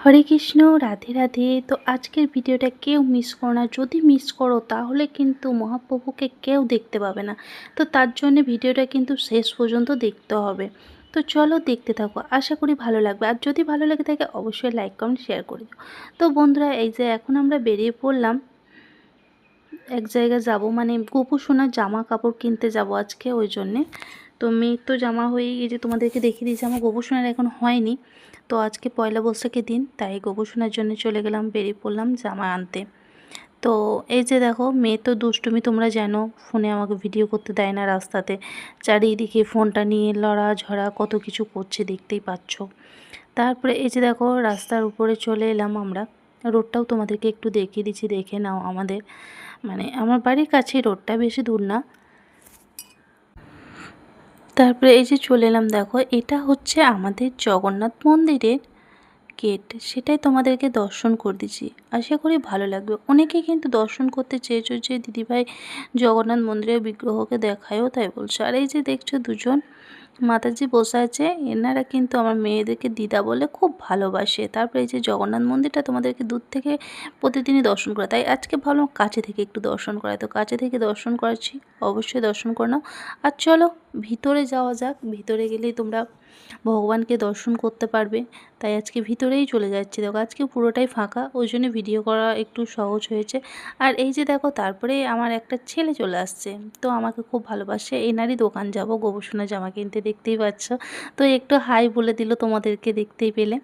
হরে কৃষ্ণ, রাধে রাধে। তো আজকের ভিডিওটা কেউ মিস করো না। যদি মিস করো তাহলে কিন্তু মহাপ্রভুকে কেউ দেখতে পাবে না। তো তার জন্য ভিডিওটা কিন্তু শেষ পর্যন্ত দেখতে হবে। তো চলো দেখতে থাকো, আশা করি ভালো লাগবে। আর যদি ভালো লেগে থাকে অবশ্যই লাইক কমেন্ট শেয়ার করে দিও। তো বন্ধুরা, এই যে এখন আমরা বেরিয়ে পড়লাম এক জায়গায় যাব, মানে গোপু সোনার জামা কাপড় কিনতে যাব আজকে, ওই জন্যে। তো মেয়ের তো জামা হয়েই গেছে, তোমাদেরকে দেখিয়ে দিয়েছি। আমার গোপু সোনার এখন হয়নি, তো আজকে পয়লা বৈশাখের দিন, তাই গোপু সোনার জন্য চলে গেলাম, বেরিয়ে পড়লাম জামা আনতে। তো এই যে দেখো, মেয়ে তো দুষ্টুমি, তোমরা জানো ফোনে আমাকে ভিডিও করতে দেয় না রাস্তাতে। চারিদিকে ফোনটা নিয়ে লড়াঝড়া কত কিছু করছে, দেখতেই পাচ্ছ। তারপরে এই যে দেখো, রাস্তার উপরে চলে এলাম আমরা। রোডটাও তোমাদেরকে একটু দেখিয়ে দিচ্ছি, দেখে নাও। আমাদের মানে আমার বাড়ির কাছে রোডটা, বেশি দূর না। তারপরে এই যে চলে এলাম, দেখো এটা হচ্ছে আমাদের জগন্নাথ মন্দিরের গেট, সেটাই তোমাদেরকে দর্শন করে দিচ্ছি। আশা করি ভালো লাগবে। অনেকে কিন্তু দর্শন করতে চেয়েছো যে দিদিভাই জগন্নাথ মন্দিরের বিগ্রহকে দেখায়ও, তাই বলছো। আর এই যে দেখছো দুজন মাতাজি বসে আছে, এনারা কিন্তু আমার মেয়েদেরকে দিদা বলে খুব ভালোবাসে। তারপরে এই যে জগন্নাথ মন্দিরটা তোমাদেরকে দূর থেকে প্রতিদিনই দর্শন করা, তাই আজকে ভাবলাম কাছে থেকে একটু দর্শন করাই। তো কাছে থেকে দর্শন করাচ্ছি, অবশ্যই দর্শন করে নাও। আর চলো ভিতরে যাওয়া যাক। ভিতরে গেলেই তোমরা ভগবানকে দর্শন করতে পারবে, তাই আজকে ভিতরেই চলে যাচ্ছি। দেখো আজকে পুরোটাই ফাঁকা, ওই জন্য ভিডিও করা একটু সহজ হয়েছে। আর এই যে দেখো, তারপরে আমার একটা ছেলে চলে আসছে, তো আমাকে খুব ভালোবাসে। এনারই দোকান যাব গোবর্ষণা জামা কিনতে, দেখতেই পাচ্ছ। তো একটু হাই বলে দিল তোমাদেরকে দেখতেই পেলে।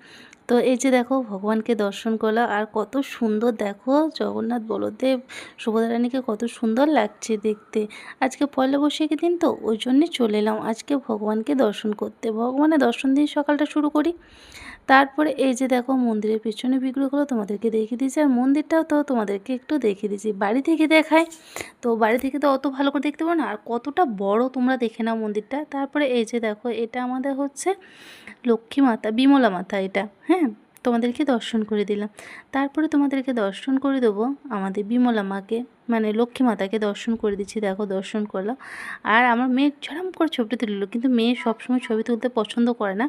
তো এই যে দেখো, ভগবানকে দর্শন করলাম। আর কত সুন্দর দেখো, জগন্নাথ বলদেব সুভদ্রা রানীকে কত সুন্দর লাগছে দেখতে। আজকে পয়লা বৈশাখের দিন, তো ওই জন্যে চলে এলাম আজকে ভগবানকে দর্শন করতে। ভগবানের দর্শন দিয়ে সকালটা শুরু করি। তারপরে এই যে দেখো, মন্দিরের পেছনে বিগ্রহগুলো তোমাদেরকে দেখিয়ে দিয়েছি। আর মন্দিরটাও তো তোমাদেরকে একটু দেখিয়ে দিয়েছি, বাড়ি থেকে দেখায়। তো বাড়ি থেকে তো অত ভালো করে দেখতে পাবো না, আর কতটা বড় তোমরা দেখে নাও মন্দিরটা। তারপরে এই যে দেখো, এটা আমাদের হচ্ছে লক্ষ্মী মাতা, বিমলা মাতা এটা, হ্যাঁ। তোমাদেরকে দর্শন করে দিলাম। তারপরে তোমাদেরকে দর্শন করে দেবো আমাদের বিমলা মাকে, মানে লক্ষ্মী মাতাকে দর্শন করে দিচ্ছি। দেখো দর্শন করলাম। আর আমার মেয়ে ঝড়াম করে ছবিটা তুললো, কিন্তু মেয়ে সবসময় ছবি তুলতে পছন্দ করে না,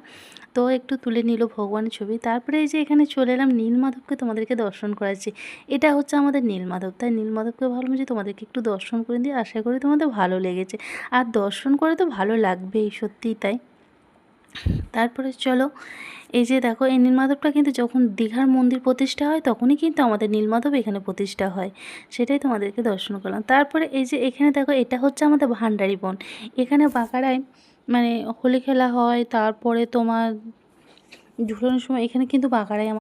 তো একটু তুলে নিল ভগবানের ছবি। তারপরে এই যে এখানে চলে এলাম, নীলমাধবকে তোমাদেরকে দর্শন করাচ্ছি। এটা হচ্ছে আমাদের নীলমাধব, তাই নীলমাধবকে ভাবলাম যে তোমাদেরকে একটু দর্শন করে দিই, আশা করি তোমাদের ভালো লেগেছে। আর দর্শন করে তো ভালো লাগবেই, সত্যিই তাই। তারপরে চলো, এই যে দেখো, এই নীলমাধবটা কিন্তু যখন দীঘার মন্দির প্রতিষ্ঠা হয় তখনই কিন্তু আমাদের নীলমাধব এখানে প্রতিষ্ঠা হয়, সেটাই তোমাদেরকে দর্শন করলাম। তারপরে এই যে এখানে দেখো, এটা হচ্ছে আমাদের ভান্ডারী বন। এখানে বাঁকাড়ায় মানে হোলি খেলা হয়, তারপরে তোমার ঝুলানোর সময় এখানে কিন্তু বাঁকাড়ায়